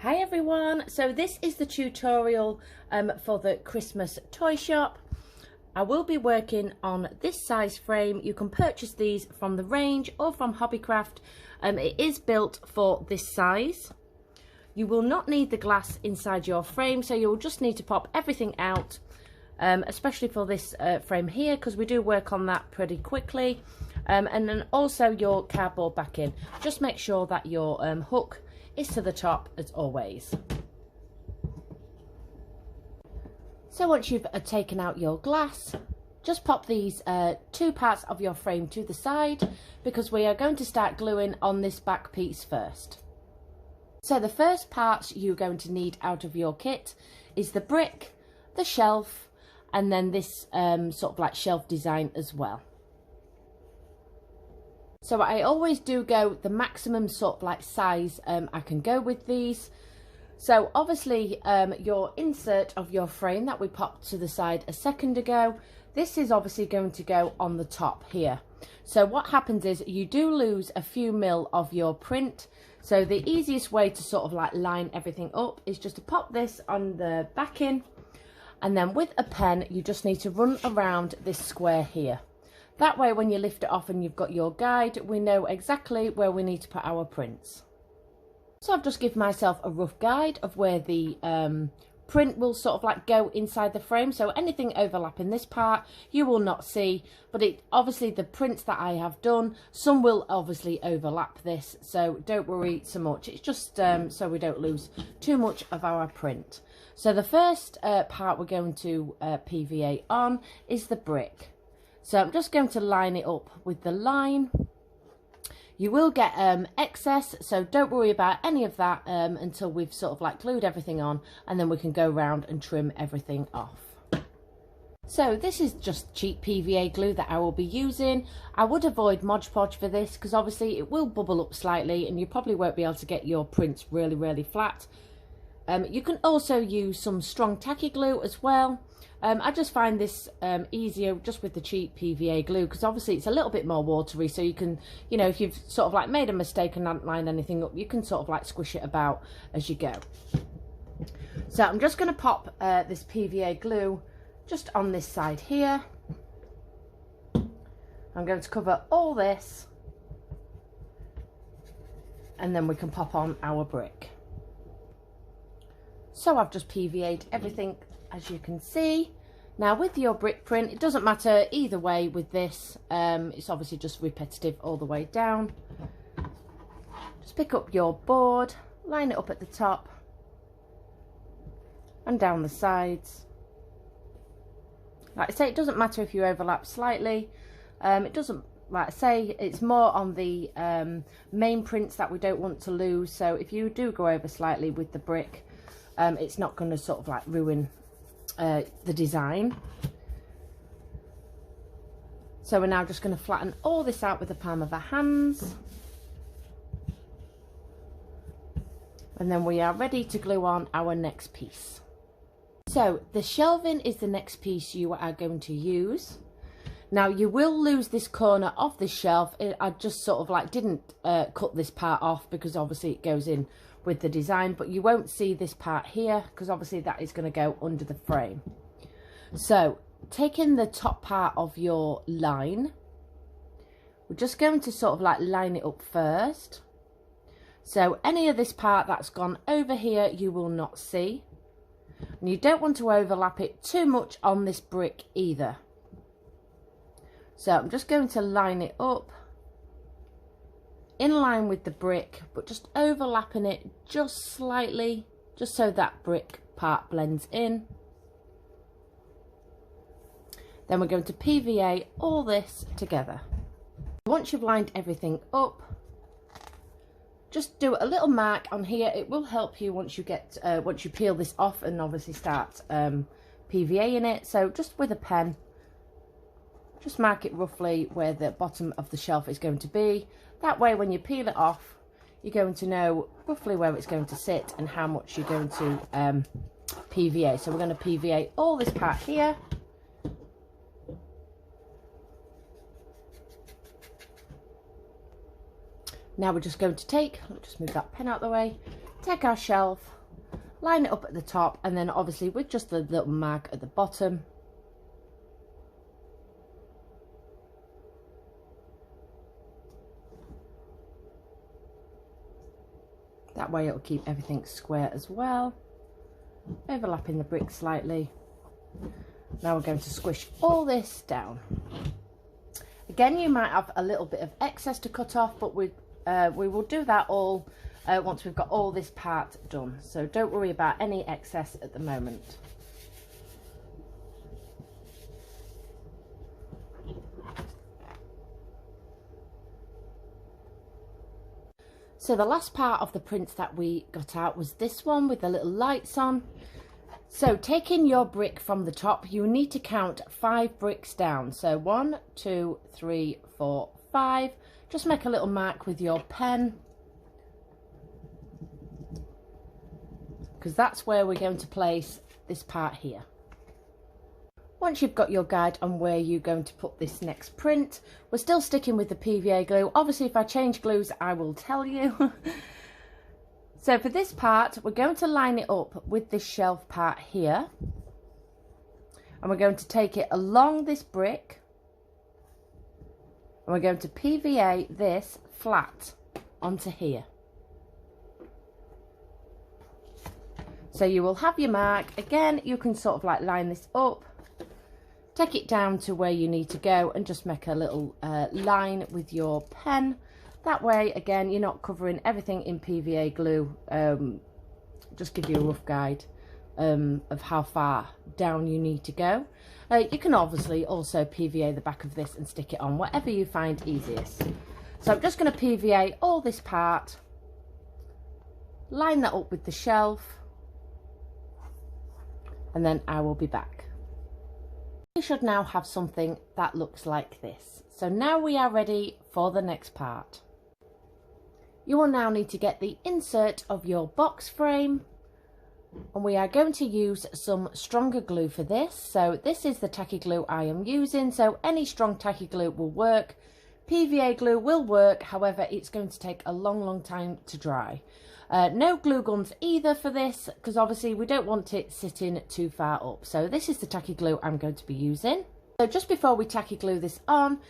Hi everyone, so this is the tutorial for the Christmas toy shop. I will be working on this size frame. You can purchase these from the range or from Hobbycraft. It is built for this size. You will not need the glass inside your frame, so you'll just need to pop everything out, especially for this frame here, because we do work on that pretty quickly. And then also your cardboard backing. Just make sure that your hook is to the top as always. So once you've taken out your glass, just pop these two parts of your frame to the side, because we are going to start gluing on this back piece first. So the first parts you're going to need out of your kit is the brick, the shelf, and then this sort of like shelf design as well. So I always do go the maximum sort of like size I can go with these. So obviously your insert of your frame that we popped to the side a second ago, this is obviously going to go on the top here. So what happens is you do lose a few mil of your print. So the easiest way to sort of like line everything up is just to pop this on the backing, and then with a pen you just need to run around this square here. That way when you lift it off and you've got your guide, we know exactly where we need to put our prints. So I've just given myself a rough guide of where the print will sort of like go inside the frame. So anything overlapping this part you will not see, but it obviously the prints that I have done, some will obviously overlap this, so don't worry so much. It's just so we don't lose too much of our print. So the first part we're going to PVA on is the brick. So I'm just going to line it up with the line. You will get excess, so don't worry about any of that until we've sort of like glued everything on, and then we can go round and trim everything off. So this is just cheap PVA glue that I will be using. I would avoid Mod Podge for this because obviously it will bubble up slightly and you probably won't be able to get your prints really flat. You can also use some strong tacky glue as well. I just find this easier just with the cheap PVA glue, because obviously it's a little bit more watery, so you can, you know, if you've sort of like made a mistake and not lined anything up, you can sort of like squish it about as you go. So I'm just going to pop this PVA glue just on this side here. I'm going to cover all this, and then we can pop on our brick. So I've just PVA'd everything, as you can see. Now with your brick print, it doesn't matter either way with this. It's obviously just repetitive all the way down. Just pick up your board, line it up at the top and down the sides. Like I say, it doesn't matter if you overlap slightly. It doesn't, like I say, it's more on the main prints that we don't want to lose. So if you do go over slightly with the brick, it's not going to sort of like ruin the design. So we're now just going to flatten all this out with the palm of our hands, and then we are ready to glue on our next piece. So the shelving is the next piece you are going to use. Now you will lose this corner of the shelf. I just sort of like didn't cut this part off because obviously it goes in with the design, but you won't see this part here because obviously that is going to go under the frame. So taking the top part of your line, we're just going to sort of like line it up first. So any of this part that's gone over here you will not see, and you don't want to overlap it too much on this brick either. So I'm just going to line it up in line with the brick, but just overlapping it just slightly, just so that brick part blends in. Then we're going to PVA all this together. Once you've lined everything up, just do a little mark on here. It will help you once you get once you peel this off and obviously start PVAing it. So just with a pen, just mark it roughly where the bottom of the shelf is going to be. That way when you peel it off, you're going to know roughly where it's going to sit and how much you're going to PVA. So we're going to PVA all this part here. Now we're just going to take, let's just move that pen out of the way, take our shelf, line it up at the top, and then obviously with just the little mag at the bottom. That way it'll keep everything square as well. Overlapping the brick slightly. Now we're going to squish all this down. Again, you might have a little bit of excess to cut off, but we will do that all once we've got all this part done. So don't worry about any excess at the moment. So the last part of the print that we got out was this one with the little lights on. So taking your brick from the top, you need to count 5 bricks down. So 1, 2, 3, 4, 5. Just make a little mark with your pen, because that's where we're going to place this part here. Once you've got your guide on where you're going to put this next print, we're still sticking with the PVA glue. Obviously, if I change glues, I will tell you. So for this part, we're going to line it up with this shelf part here. And we're going to take it along this brick. And we're going to PVA this flat onto here. So you will have your mark. Again, you can sort of like line this up. Take it down to where you need to go and just make a little line with your pen. That way, again, you're not covering everything in PVA glue. Just give you a rough guide of how far down you need to go. You can obviously also PVA the back of this and stick it on, whatever you find easiest. So I'm just going to PVA all this part, line that up with the shelf, and then I will be back. We should now have something that looks like this. So now we are ready for the next part. You will now need to get the insert of your box frame, and we are going to use some stronger glue for this. So this is the tacky glue I am using, so any strong tacky glue will work. PVA glue will work, however it's going to take a long time to dry. No glue guns either for this, because obviously we don't want it sitting too far up. So this is the tacky glue I'm going to be using. So just before we tacky glue this on,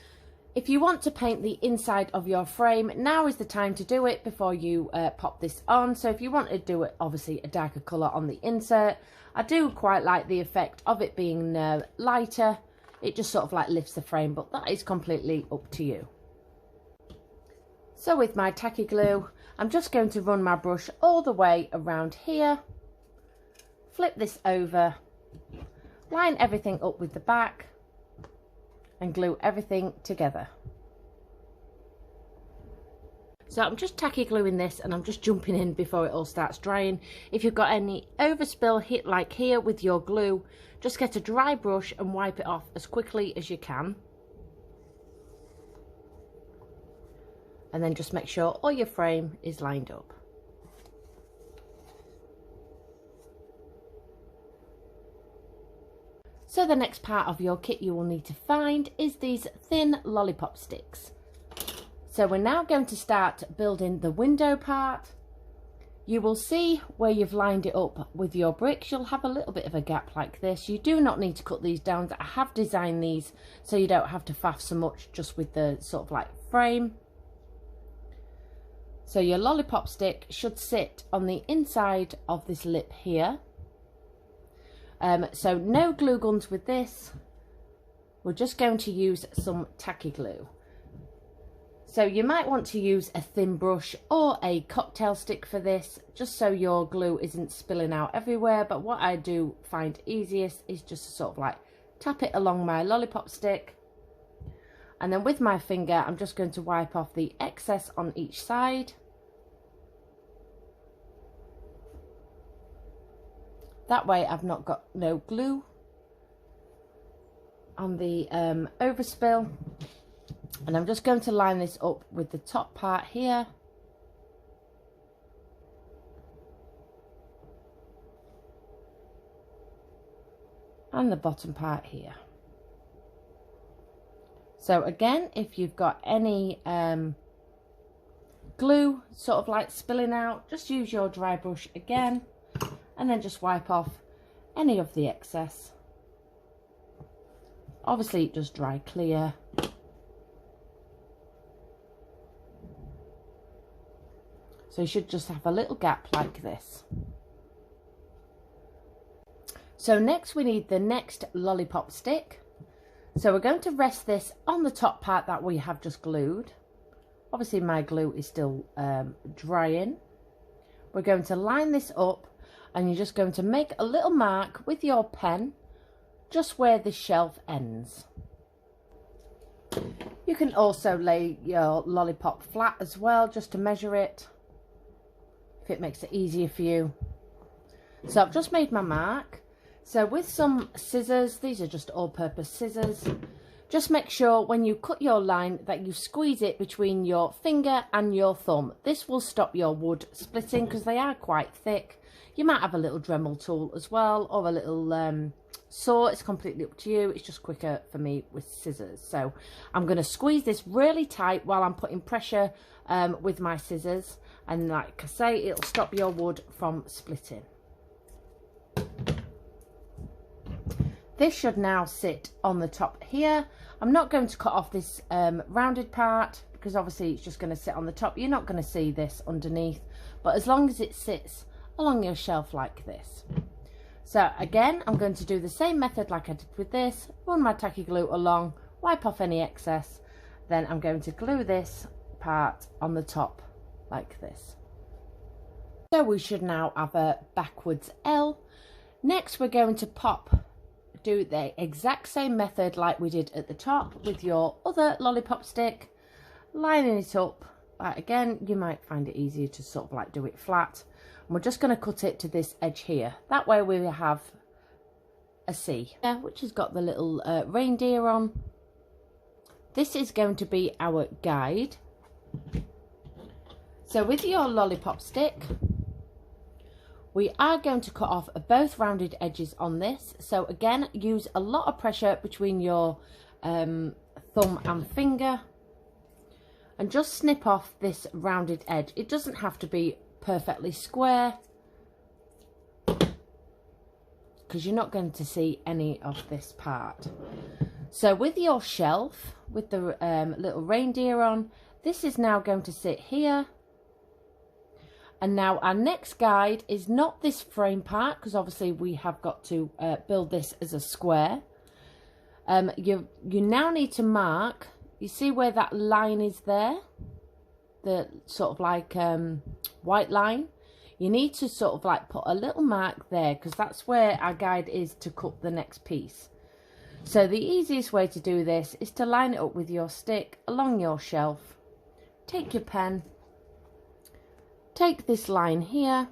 if you want to paint the inside of your frame, now is the time to do it before you pop this on. So if you want to do it, obviously a darker colour on the insert. I do quite like the effect of it being lighter. It just sort of like lifts the frame, but that is completely up to you. So with my tacky glue, I'm just going to run my brush all the way around here, flip this over, line everything up with the back, and glue everything together. So I'm just tacky gluing this, and I'm just jumping in before it all starts drying. If you've got any overspill hit like here with your glue, just get a dry brush and wipe it off as quickly as you can. And then just make sure all your frame is lined up. So the next part of your kit you will need to find is these thin lollipop sticks. So we're now going to start building the window part. You will see where you've lined it up with your bricks, you'll have a little bit of a gap like this. You do not need to cut these down. I have designed these so you don't have to faff so much just with the sort of like frame. So your lollipop stick should sit on the inside of this lip here. So no glue guns with this. We're just going to use some tacky glue. So you might want to use a thin brush or a cocktail stick for this, just so your glue isn't spilling out everywhere. But what I do find easiest is just to sort of like tap it along my lollipop stick. And then with my finger, I'm just going to wipe off the excess on each side. That way I've not got no glue on the overspill. And I'm just going to line this up with the top part here. And the bottom part here. So again, if you've got any glue sort of like spilling out, just use your dry brush again and then just wipe off any of the excess. Obviously it does dry clear. So you should just have a little gap like this. So next we need the next lollipop stick. So we're going to rest this on the top part that we have just glued. Obviously my glue is still drying. We're going to line this up and you're just going to make a little mark with your pen just where the shelf ends. You can also lay your lollipop flat as well just to measure it if it makes it easier for you. So I've just made my mark. So with some scissors, these are just all-purpose scissors, just make sure when you cut your line that you squeeze it between your finger and your thumb. This will stop your wood splitting because they are quite thick. You might have a little Dremel tool as well, or a little saw. It's completely up to you. It's just quicker for me with scissors. So I'm going to squeeze this really tight while I'm putting pressure with my scissors. And like I say, it'll stop your wood from splitting. This should now sit on the top here. I'm not going to cut off this rounded part because obviously it's just going to sit on the top. You're not going to see this underneath, but as long as it sits along your shelf like this. So again, I'm going to do the same method like I did with this. Run my tacky glue along, wipe off any excess. Then I'm going to glue this part on the top like this. So we should now have a backwards L. Next we're going to do the exact same method like we did at the top with your other lollipop stick, lining it up. Again, you might find it easier to sort of like do it flat. And we're just going to cut it to this edge here. That way we have a C, which has got the little reindeer on. This is going to be our guide. So with your lollipop stick, we are going to cut off both rounded edges on this. So again, use a lot of pressure between your thumb and finger and just snip off this rounded edge. It doesn't have to be perfectly square because you're not going to see any of this part. So with your shelf, with the little reindeer on, this is now going to sit here. And now our next guide is not this frame part, because obviously we have got to build this as a square. You now need to mark, you see where that line is there? The sort of like white line. You need to sort of like put a little mark there, because that's where our guide is to cut the next piece. So the easiest way to do this is to line it up with your stick along your shelf. Take your pen. Take this line here.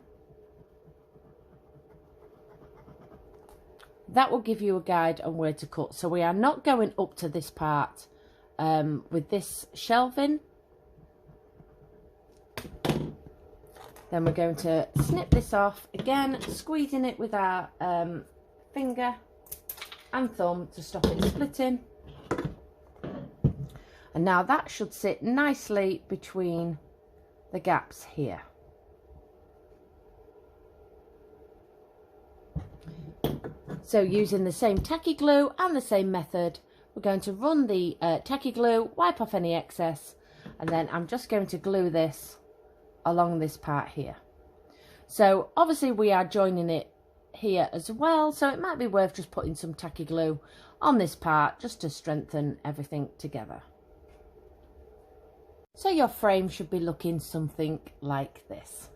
That will give you a guide on where to cut. So we are not going up to this part with this shelving. Then we're going to snip this off again, squeezing it with our finger and thumb to stop it splitting. And now that should sit nicely between the gaps here. So using the same tacky glue and the same method, we're going to run the tacky glue, wipe off any excess, and then I'm just going to glue this along this part here. So obviously we are joining it here as well, so it might be worth just putting some tacky glue on this part just to strengthen everything together. So your frame should be looking something like this.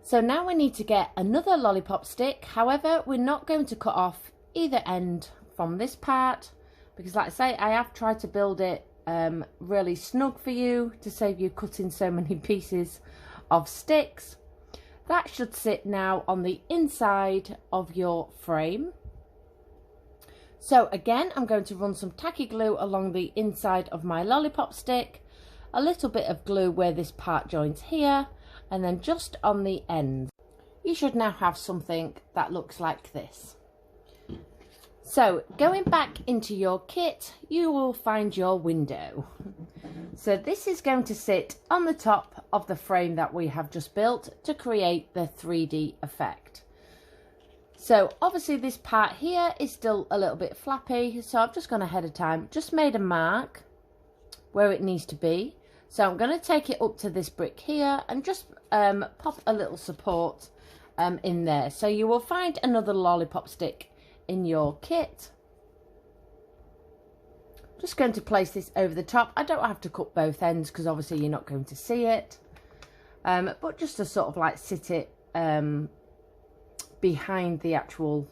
So now we need to get another lollipop stick. However, we're not going to cut off either end from this part because, like I say, I have tried to build it really snug for you to save you cutting so many pieces of sticks. That should sit now on the inside of your frame. So again, I'm going to run some tacky glue along the inside of my lollipop stick, a little bit of glue where this part joins here, and then just on the end. You should now have something that looks like this. So going back into your kit, you will find your window. So this is going to sit on the top of the frame that we have just built to create the 3D effect. So obviously this part here is still a little bit flappy, so I've just gone ahead of time, just made a mark where it needs to be. So I'm going to take it up to this brick here and just pop a little support in there. So you will find another lollipop stick in your kit. Just going to place this over the top. I don't have to cut both ends because obviously you're not going to see it. But just to sort of like sit it behind the actual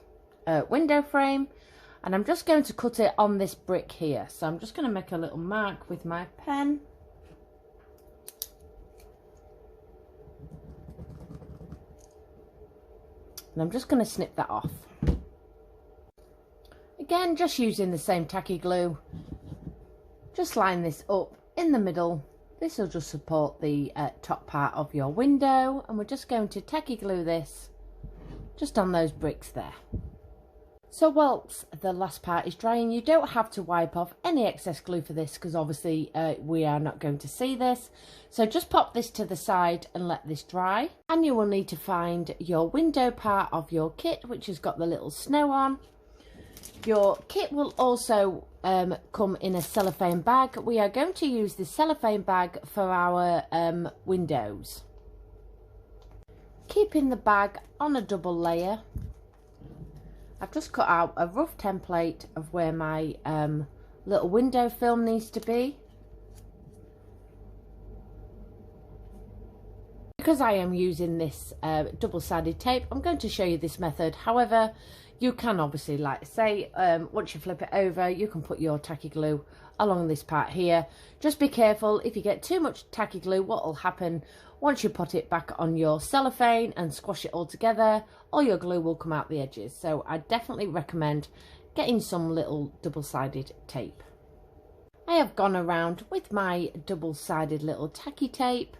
window frame. And I'm just going to cut it on this brick here. So I'm just going to make a little mark with my pen. And I'm just going to snip that off. Again, just using the same tacky glue. Just line this up in the middle. This will just support the top part of your window. And we're just going to tacky glue this just on those bricks there. So whilst the last part is drying, you don't have to wipe off any excess glue for this because obviously we are not going to see this. So just pop this to the side and let this dry. And you will need to find your window part of your kit, which has got the little snow on. Your kit will also come in a cellophane bag. We are going to use the cellophane bag for our windows. Keeping the bag on a double layer. I've just cut out a rough template of where my little window film needs to be. Because I am using this double-sided tape, I'm going to show you this method. However, you can obviously, like I say, once you flip it over, you can put your tacky glue along this part here. Just be careful, if you get too much tacky glue, what will happen once you put it back on your cellophane and squash it all together, all your glue will come out the edges. So I definitely recommend getting some little double-sided tape. I have gone around with my double-sided little tacky tape.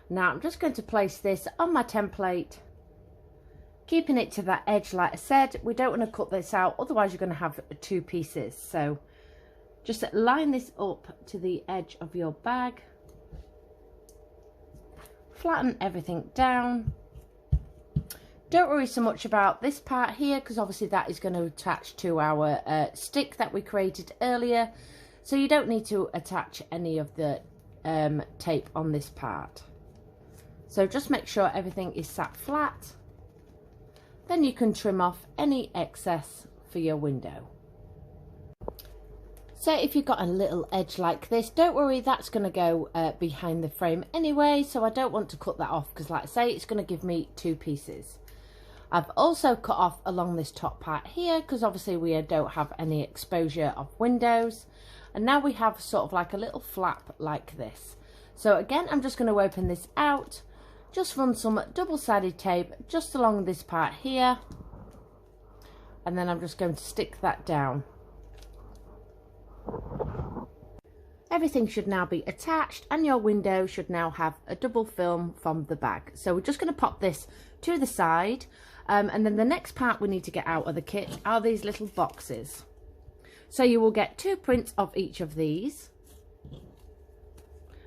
Now I'm just going to place this on my template, keeping it to that edge. Like I said, we don't want to cut this out, otherwise you're going to have two pieces. So just line this up to the edge of your bag. Flatten everything down. Don't worry so much about this part here because obviously that is going to attach to our stick that we created earlier. So you don't need to attach any of the tape on this part. So just make sure everything is sat flat. Then you can trim off any excess for your window. So if you've got a little edge like this, don't worry, that's going to go behind the frame anyway. So I don't want to cut that off because like I say, it's going to give me two pieces. I've also cut off along this top part here because obviously we don't have any exposure of windows. And now we have sort of like a little flap like this. So again, I'm just going to open this out. Just run some double-sided tape just along this part here. And then I'm just going to stick that down. Everything should now be attached and your window should now have a double film from the bag. So we're just going to pop this to the side and then the next part we need to get out of the kit are these little boxes. So you will get 2 prints of each of these.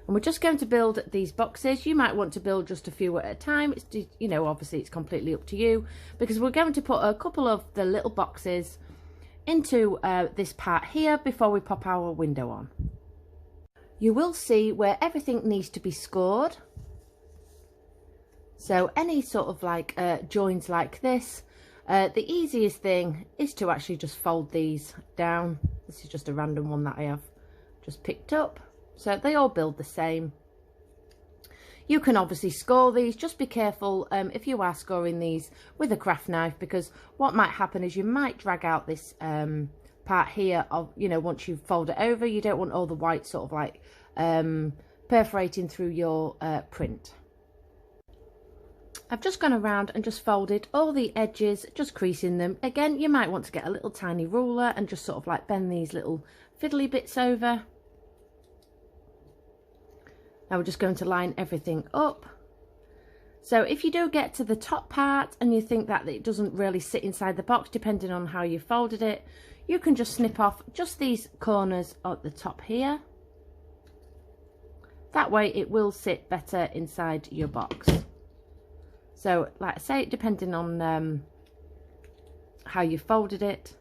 And we're just going to build these boxes. You might want to build just a few at a time. It's, you know, obviously it's completely up to you because we're going to put a couple of the little boxes into this part here before we pop our window on. You will see where everything needs to be scored. So any sort of like joins like this, the easiest thing is to actually just fold these down. This is just a random one that I have just picked up. So they all build the same. You can obviously score these. Just be careful if you are scoring these with a craft knife, because what might happen is you might drag out this part here of, you know, once you fold it over, you don't want all the white sort of like perforating through your print. I've just gone around and just folded all the edges, just creasing them. Again, you might want to get a little tiny ruler and just sort of like bend these little fiddly bits over. Now we're just going to line everything up. So if you do get to the top part and you think that it doesn't really sit inside the box, depending on how you folded it, you can just snip off just these corners at the top here. That way it will sit better inside your box. So like I say, depending on how you folded it.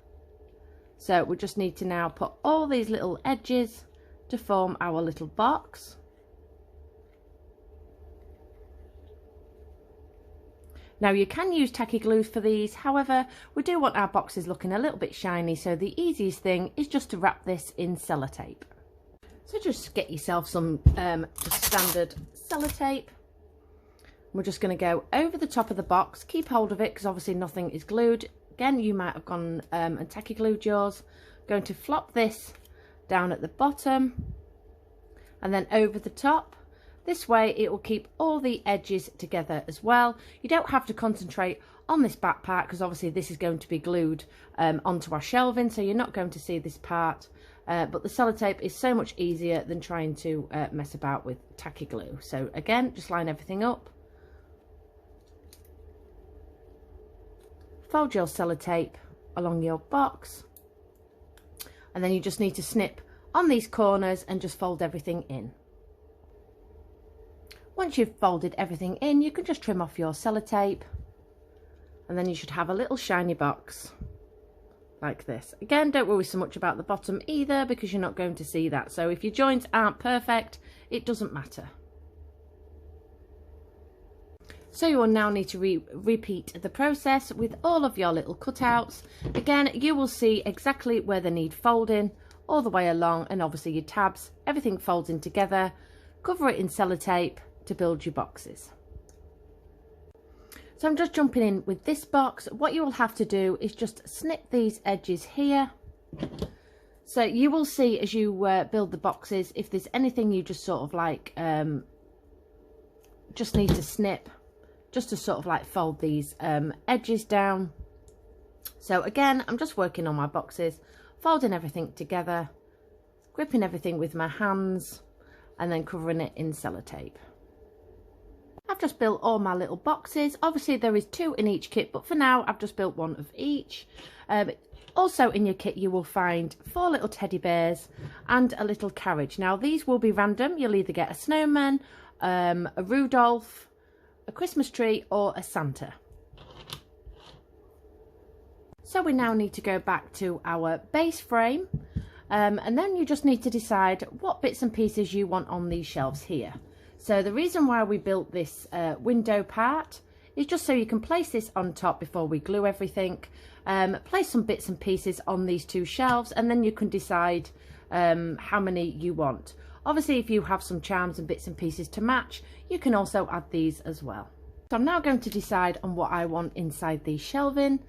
So we just need to now put all these little edges to form our little box. Now you can use tacky glue for these, however we do want our boxes looking a little bit shiny, so the easiest thing is just to wrap this in sellotape. So just get yourself some just standard sellotape. We're just going to go over the top of the box, keep hold of it because obviously nothing is glued. Again, you might have gone and tacky glued yours. Going to flop this down at the bottom and then over the top. This way it will keep all the edges together as well. You don't have to concentrate on this back part because obviously this is going to be glued onto our shelving, so you're not going to see this part. But the sellotape is so much easier than trying to mess about with tacky glue. So again, just line everything up. Fold your sellotape along your box. And then you just need to snip on these corners and just fold everything in. Once you've folded everything in, you can just trim off your sellotape and then you should have a little shiny box like this. Again, don't worry so much about the bottom either because you're not going to see that. So if your joints aren't perfect, it doesn't matter. So you will now need to repeat the process with all of your little cutouts. Again, you will see exactly where they need folding all the way along, and obviously your tabs, everything folds in together. Cover it in sellotape to build your boxes. So I'm just jumping in with this box. What you will have to do is just snip these edges here. So you will see as you build the boxes, if there's anything you just sort of like just need to snip, just to sort of like fold these edges down. So again, I'm just working on my boxes, folding everything together, gripping everything with my hands and then covering it in sellotape. I've just built all my little boxes. Obviously there is 2 in each kit, but for now I've just built 1 of each. Also in your kit you will find 4 little teddy bears and a little carriage. Now these will be random. You'll either get a snowman, a Rudolph, a Christmas tree or a Santa. So we now need to go back to our base frame and then you just need to decide what bits and pieces you want on these shelves here. So the reason why we built this window part is just so you can place this on top before we glue everything. Place some bits and pieces on these 2 shelves and then you can decide how many you want. Obviously if you have some charms and bits and pieces to match, you can also add these as well. So I'm now going to decide on what I want inside the shelving.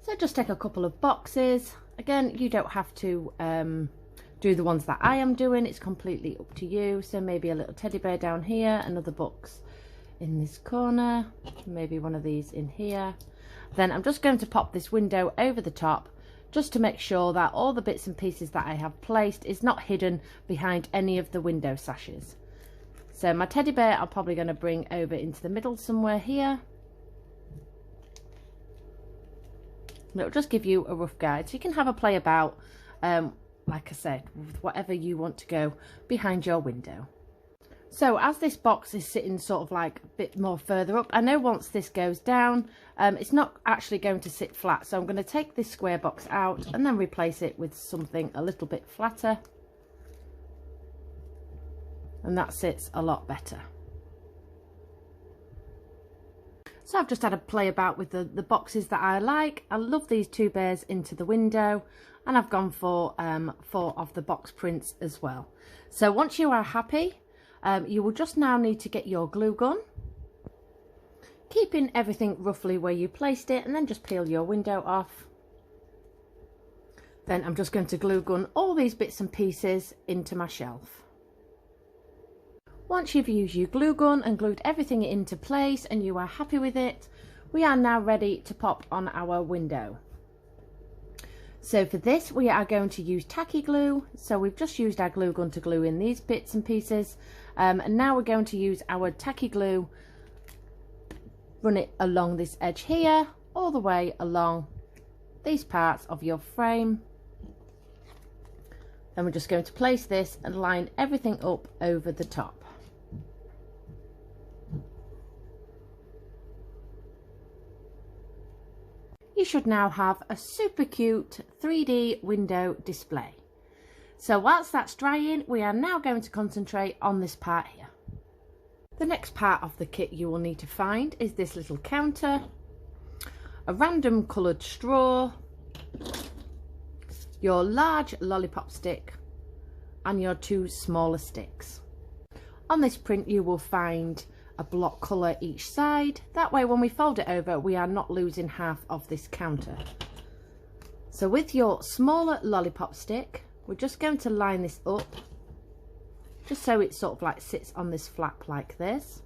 So just take a couple of boxes. Again, you don't have to do the ones that I am doing, it's completely up to you. So maybe a little teddy bear down here, another box in this corner, maybe one of these in here. Then I'm just going to pop this window over the top just to make sure that all the bits and pieces that I have placed is not hidden behind any of the window sashes. So my teddy bear I'm probably going to bring over into the middle somewhere here. And it'll just give you a rough guide so you can have a play about like I said, with whatever you want to go behind your window. So as this box is sitting sort of like a bit more further up, I know once this goes down, it's not actually going to sit flat. So I'm going to take this square box out and then replace it with something a little bit flatter. And that sits a lot better. So I've just had a play about with the boxes that I like. I love these 2 bears into the window. And I've gone for 4 of the box prints as well. So once you are happy, you will just now need to get your glue gun, keeping everything roughly where you placed it, and then just peel your window off. Then I'm just going to glue gun all these bits and pieces into my shelf. Once you've used your glue gun and glued everything into place and you are happy with it, we are now ready to pop on our window. So for this we are going to use tacky glue. So we've just used our glue gun to glue in these bits and pieces, and now we're going to use our tacky glue, run it along this edge here, all the way along these parts of your frame. Then we're just going to place this and line everything up over the top. You should now have a super cute 3D window display. So whilst that's drying, we are now going to concentrate on this part here. The next part of the kit you will need to find is this little counter, a random coloured straw, your large lollipop stick and your 2 smaller sticks. On this print you will find a block colour each side, that way when we fold it over we are not losing half of this counter. So with your smaller lollipop stick, we're just going to line this up just so it sort of like sits on this flap like this.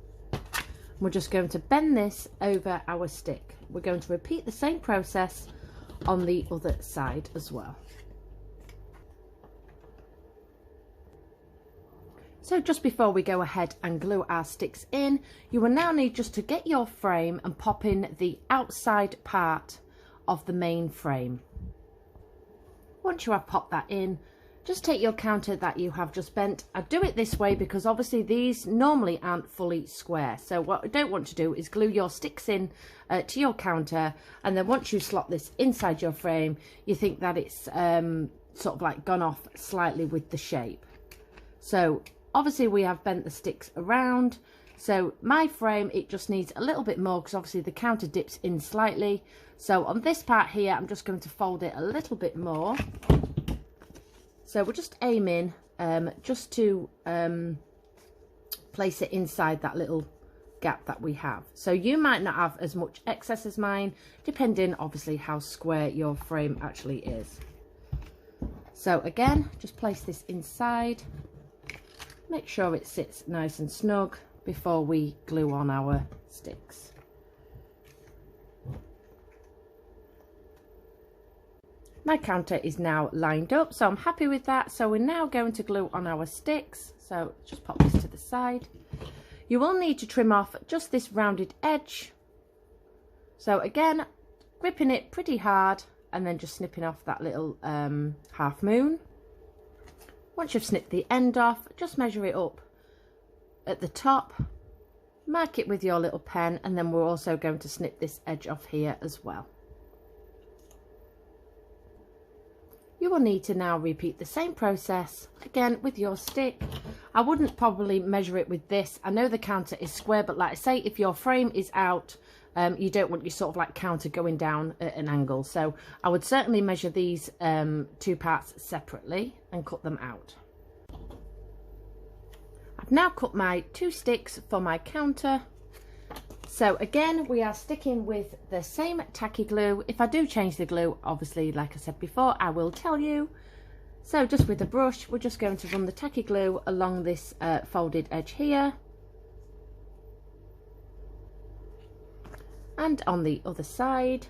We're just going to bend this over our stick. We're going to repeat the same process on the other side as well. So just before we go ahead and glue our sticks in, you will now need just to get your frame and pop in the outside part of the main frame. Once you have popped that in, just take your counter that you have just bent. I do it this way because obviously these normally aren't fully square. So what I don't want to do is glue your sticks in to your counter, and then once you slot this inside your frame, you think that it's sort of like gone off slightly with the shape. So obviously we have bent the sticks around. So my frame, it just needs a little bit more because obviously the counter dips in slightly. So on this part here, I'm just going to fold it a little bit more. So we're just aiming just to place it inside that little gap that we have. So you might not have as much excess as mine, depending obviously how square your frame actually is. So again, just place this inside. Make sure it sits nice and snug before we glue on our sticks. My counter is now lined up, so I'm happy with that. So we're now going to glue on our sticks. So just pop this to the side. You will need to trim off just this rounded edge. So again, gripping it pretty hard and then just snipping off that little half moon. Once you've snipped the end off, just measure it up at the top, mark it with your little pen, and then we're also going to snip this edge off here as well. You will need to now repeat the same process again with your stick. I wouldn't probably measure it with this. I know the counter is square, but like I say, if your frame is out, you don't want your sort of like counter going down at an angle. So I would certainly measure these 2 parts separately and cut them out. I've now cut my 2 sticks for my counter. So again, we are sticking with the same tacky glue. If I do change the glue, obviously, like I said before, I will tell you. So just with a brush, we're just going to run the tacky glue along this folded edge here. And on the other side.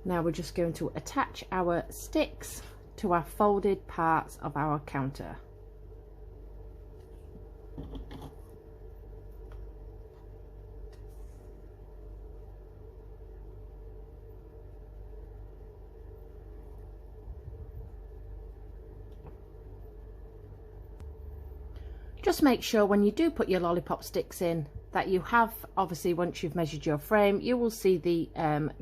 Now we're just going to attach our sticks to our folded parts of our counter. Just make sure when you do put your lollipop sticks in that you have, obviously once you've measured your frame, you will see the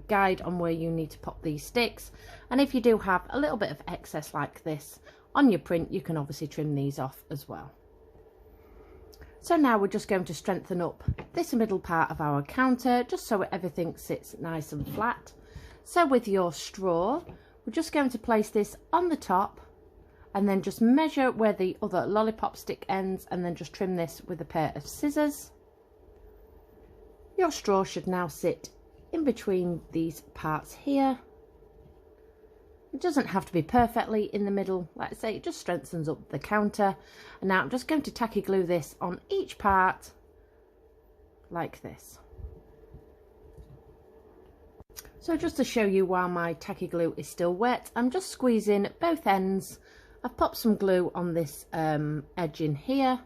guide on where you need to pop these sticks. And if you do have a little bit of excess like this on your print, you can obviously trim these off as well. So now we're just going to strengthen up this middle part of our counter just so everything sits nice and flat. So with your straw, we're just going to place this on the top and then just measure where the other lollipop stick ends and then just trim this with a pair of scissors. Your straw should now sit in between these parts here. It doesn't have to be perfectly in the middle, like I say, it just strengthens up the counter. And now I'm just going to tacky glue this on each part like this. So just to show you while my tacky glue is still wet, I'm just squeezing both ends. I've popped some glue on this edge in here,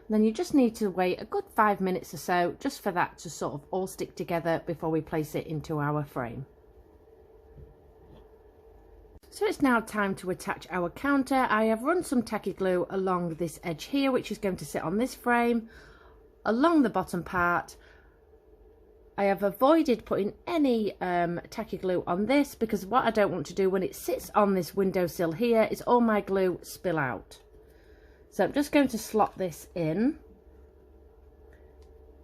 And then you just need to wait a good 5 minutes or so just for that to sort of all stick together before we place it into our frame. So it's now time to attach our counter. I have run some tacky glue along this edge here, which is going to sit on this frame, along the bottom part. I have avoided putting any tacky glue on this because what I don't want to do when it sits on this windowsill here is all my glue spill out. So I'm just going to slot this in,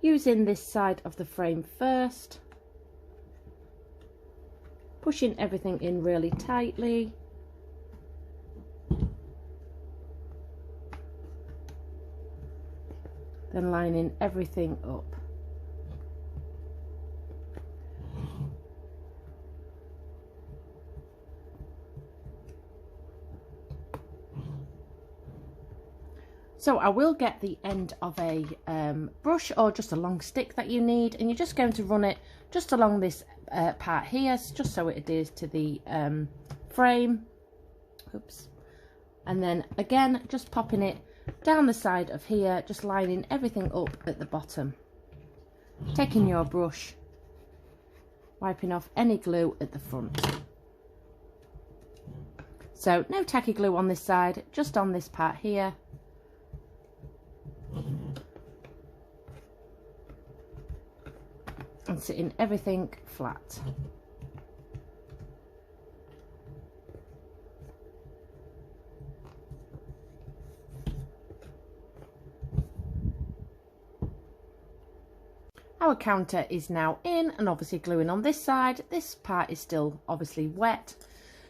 using this side of the frame first, pushing everything in really tightly. Then lining everything up. So I will get the end of a brush or just a long stick that you need, and you're just going to run it just along this part here, just so it adheres to the frame. Oops. And then again, just popping it down the side of here, just lining everything up at the bottom. Taking your brush, wiping off any glue at the front. So no tacky glue on this side, just on this part here. And sitting everything flat. Our counter is now in and obviously gluing on this side. This part is still obviously wet.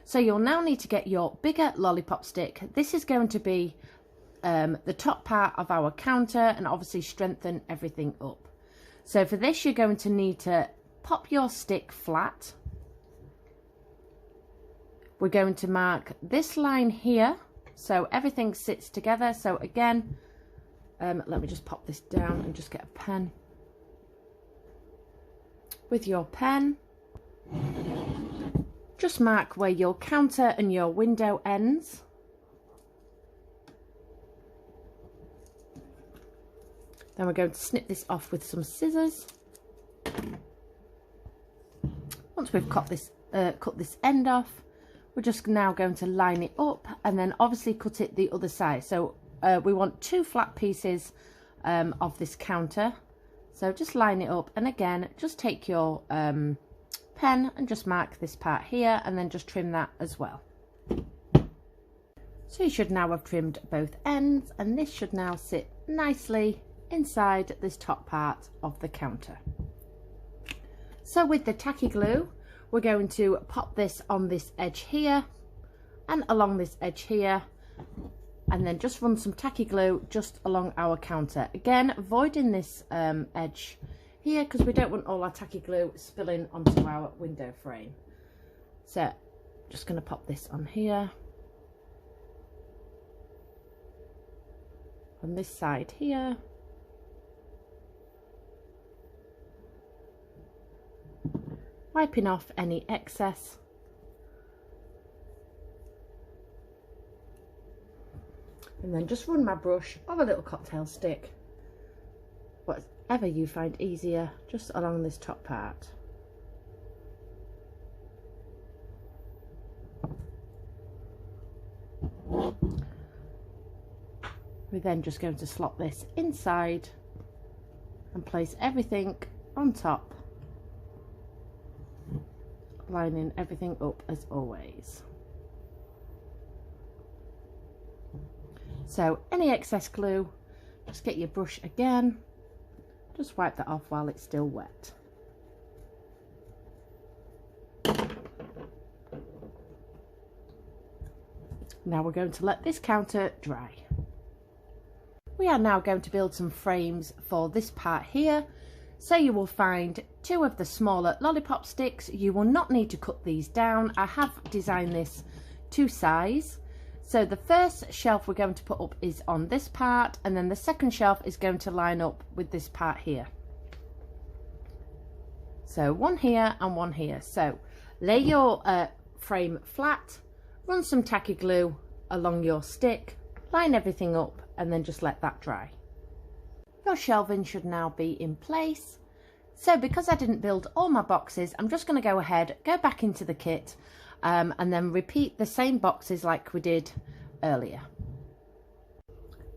So you'll now need to get your bigger lollipop stick. This is going to be the top part of our counter and obviously strengthen everything up. So for this, you're going to need to pop your stick flat. We're going to mark this line here so everything sits together. So again, let me just pop this down and just get a pen. With your pen, just mark where your counter and your window ends. Then we're going to snip this off with some scissors. Once we've cut this end off, we're just now going to line it up and then obviously cut it the other side. So we want 2 flat pieces of this counter. So just line it up, and again, just take your pen and just mark this part here and then just trim that as well. So you should now have trimmed both ends, and this should now sit nicely inside this top part of the counter. So with the tacky glue, we're going to pop this on this edge here and along this edge here, and then just run some tacky glue just along our counter. Again, avoiding this edge here because we don't want all our tacky glue spilling onto our window frame. So just going to pop this on here, on this side here. Wiping off any excess. And then just run my brush or a little cocktail stick, whatever you find easier, just along this top part. We're then just going to slot this inside and place everything on top, lining everything up as always. So any excess glue, just get your brush again, just wipe that off while it's still wet. Now we're going to let this counter dry. We are now going to build some frames for this part here. So you will find 2 of the smaller lollipop sticks. You will not need to cut these down. I have designed this to size. So the first shelf we're going to put up is on this part, and then the second shelf is going to line up with this part here. So one here and one here. So lay your frame flat, run some tacky glue along your stick, line everything up, and then just let that dry. Your shelving should now be in place. So because I didn't build all my boxes, I'm just going to go ahead, go back into the kit and then repeat the same boxes like we did earlier.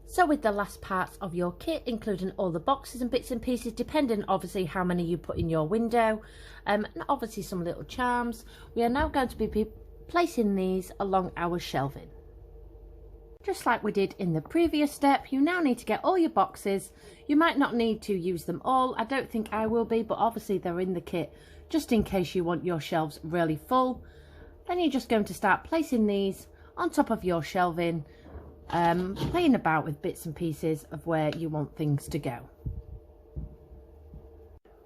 So with the last parts of your kit, including all the boxes and bits and pieces, depending obviously how many you put in your window, and obviously some little charms, we are now going to be placing these along our shelving. Just like we did in the previous step, you now need to get all your boxes. You might not need to use them all. I don't think I will be, but obviously they're in the kit just in case you want your shelves really full. Then you're just going to start placing these on top of your shelving, playing about with bits and pieces of where you want things to go.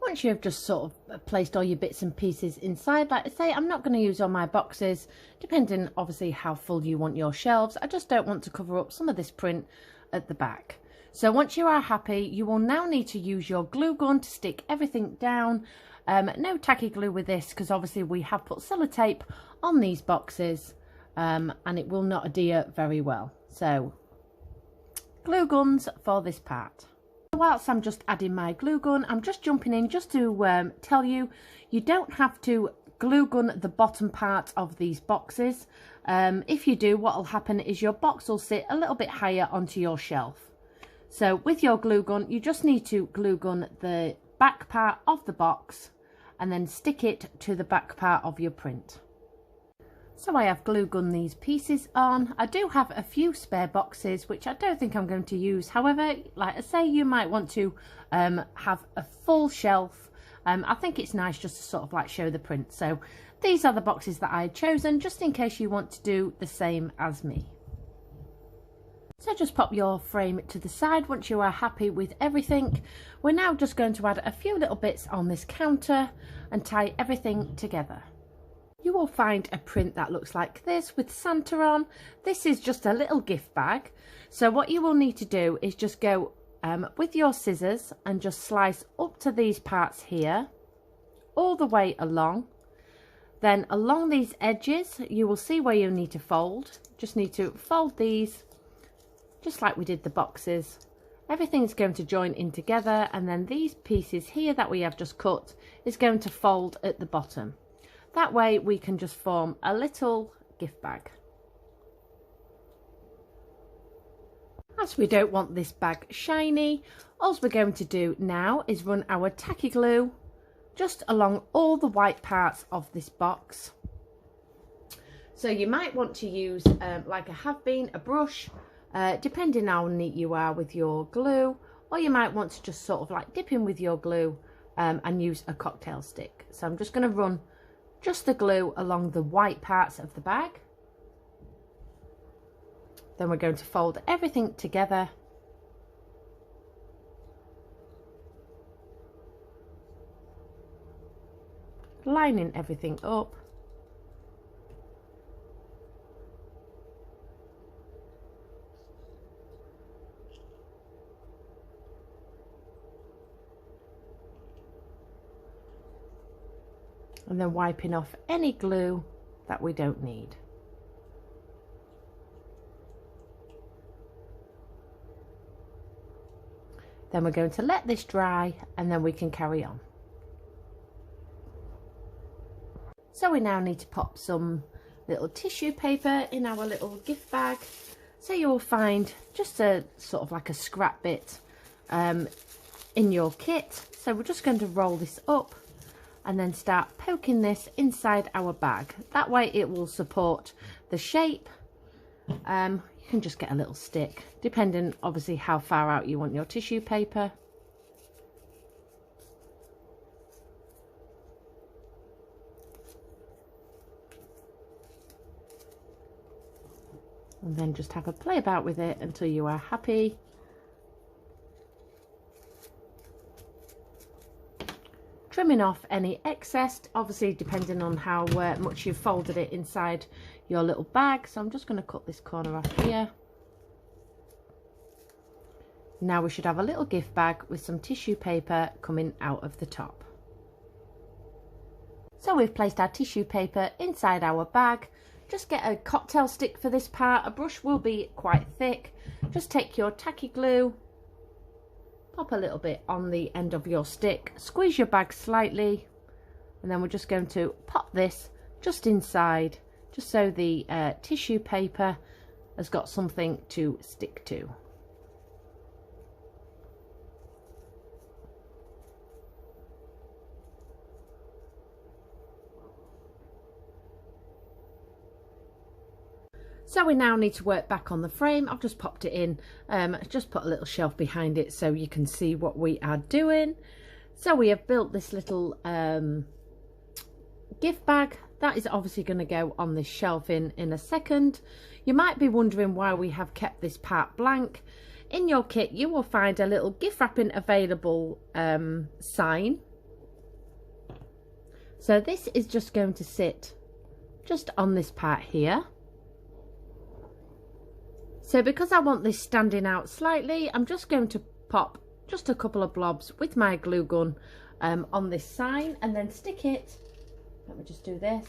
Once you've just sort of placed all your bits and pieces inside, like I say, I'm not going to use all my boxes, depending obviously how full you want your shelves. I just don't want to cover up some of this print at the back. So once you are happy, you will now need to use your glue gun to stick everything down. No tacky glue with this, because obviously we have put sellotape on these boxes and it will not adhere very well. So glue guns for this part. Whilst I'm just adding my glue gun, I'm just jumping in just to tell you, you don't have to glue gun the bottom part of these boxes. If you do, what will happen is your box will sit a little bit higher onto your shelf. So with your glue gun, you just need to glue gun the back part of the box and then stick it to the back part of your print. So I have glue gun these pieces on. I do have a few spare boxes which I don't think I'm going to use. However, like I say, you might want to have a full shelf. I think it's nice just to sort of like show the print. So these are the boxes that I had chosen just in case you want to do the same as me. So just pop your frame to the side once you are happy with everything. We're now just going to add a few little bits on this counter and tie everything together. You will find a print that looks like this with Santa on. This is just a little gift bag. So what you will need to do is just go with your scissors and just slice up to these parts here, all the way along. Then along these edges, you will see where you need to fold. Just need to fold these, just like we did the boxes. Everything's going to join in together, and then these pieces here that we have just cut is going to fold at the bottom. That way we can just form a little gift bag. As we don't want this bag shiny, all we're going to do now is run our tacky glue just along all the white parts of this box. So you might want to use, like I have been, a brush, depending how neat you are with your glue, or you might want to just sort of like dip in with your glue and use a cocktail stick. So I'm just going to run just the glue along the white parts of the bag. Then we're going to fold everything together. Lining everything up. And then wiping off any glue that we don't need. Then we're going to let this dry and then we can carry on. So we now need to pop some little tissue paper in our little gift bag. So you will find just a sort of like a scrap bit in your kit. So we're just going to roll this up and then start poking this inside our bag. That way it will support the shape. You can just get a little stick, depending obviously how far out you want your tissue paper. And then just have a play about with it until you are happy. Trimming off any excess, obviously depending on how much you've folded it inside your little bag. So I'm just going to cut this corner off here. Now we should have a little gift bag with some tissue paper coming out of the top. So we've placed our tissue paper inside our bag. Just get a cocktail stick for this part. A brush will be quite thick. Just take your tacky glue, pop a little bit on the end of your stick, squeeze your bag slightly, and then we're just going to pop this just inside, just so the tissue paper has got something to stick to. So we now need to work back on the frame. I've just popped it in, just put a little shelf behind it so you can see what we are doing. So we have built this little gift bag. That is obviously going to go on this shelf in a second. You might be wondering why we have kept this part blank. In your kit you will find a little gift wrapping available sign. So this is just going to sit just on this part here. So because I want this standing out slightly, I'm just going to pop just a couple of blobs with my glue gun on this sign, and then stick it, let me just do this,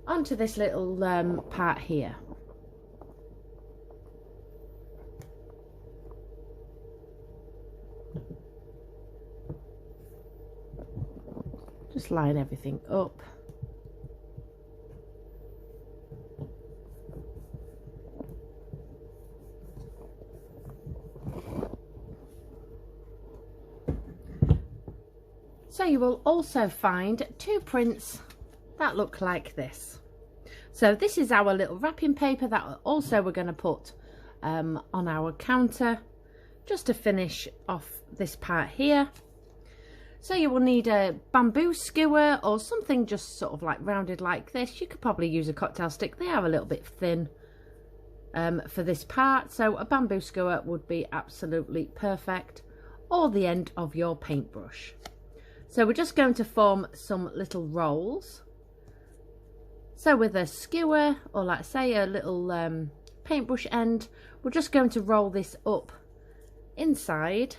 onto this little part here. Just line everything up. So you will also find two prints that look like this. So this is our little wrapping paper that also we're going to put on our counter just to finish off this part here. So you will need a bamboo skewer or something just sort of like rounded like this. You could probably use a cocktail stick. They are a little bit thin for this part, so a bamboo skewer would be absolutely perfect, or the end of your paintbrush. So we're just going to form some little rolls. So with a skewer, or like say a little paintbrush end, we're just going to roll this up inside.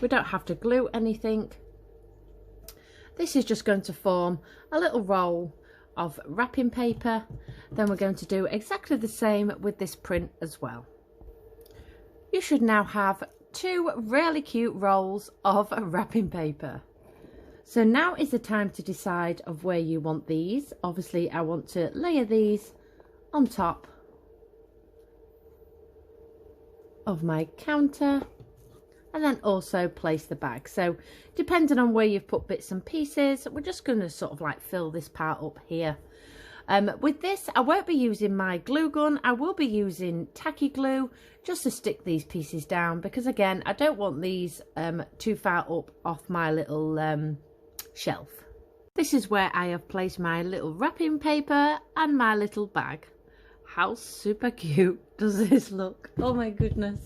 We don't have to glue anything. This is just going to form a little roll of wrapping paper. Then we're going to do exactly the same with this print as well. You should now have two really cute rolls of wrapping paper. So now is the time to decide of where you want these. Obviously I want to layer these on top of my counter, and then also place the bag. So depending on where you've put bits and pieces, we're just going to sort of like fill this part up here. With this, I won't be using my glue gun. I will be using tacky glue just to stick these pieces down, because again, I don't want these too far up off my little shelf. This is where I have placed my little wrapping paper and my little bag. How super cute does this look? Oh my goodness.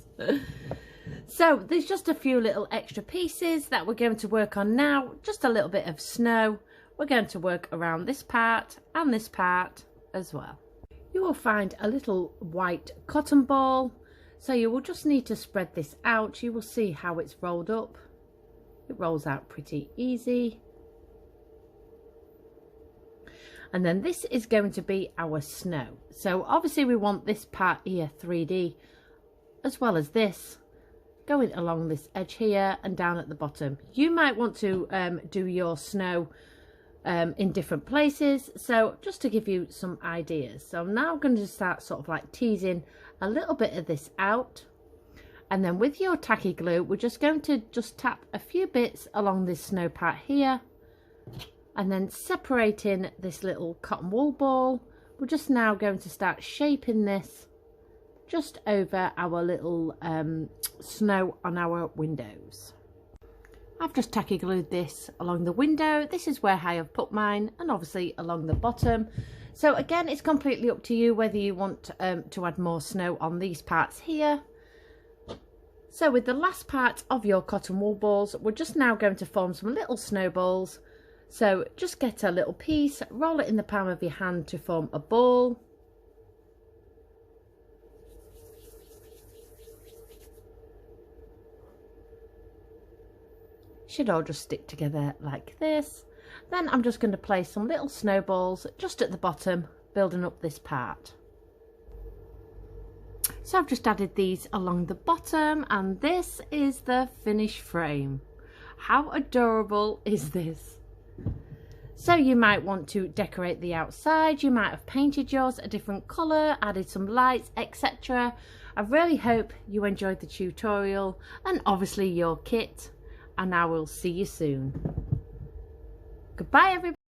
So there's just a few little extra pieces that we're going to work on now. Just a little bit of snow. We're going to work around this part and this part as well. You will find a little white cotton ball. So you will just need to spread this out. You will see how it's rolled up. It rolls out pretty easy. And then this is going to be our snow. So obviously we want this part here 3D, as well as this going along this edge here and down at the bottom. You might want to do your snow in different places, so just to give you some ideas. So now I'm going to start sort of like teasing a little bit of this out, and then with your tacky glue we're just going to just tap a few bits along this snow part here, and then separating this little cotton wool ball, we're just now going to start shaping this just over our little snow on our windows. I've just tacky glued this along the window. This is where I have put mine, and obviously along the bottom. So again, it's completely up to you whether you want to add more snow on these parts here. So with the last part of your cotton wool balls, we're just now going to form some little snowballs. So just get a little piece, roll it in the palm of your hand to form a ball. Should all just stick together like this. Then I'm just going to place some little snowballs just at the bottom, building up this part. So I've just added these along the bottom, and this is the finished frame. How adorable is this? So you might want to decorate the outside, you might have painted yours a different colour, added some lights, etc. I really hope you enjoyed the tutorial and obviously your kit, and I will see you soon. Goodbye everybody.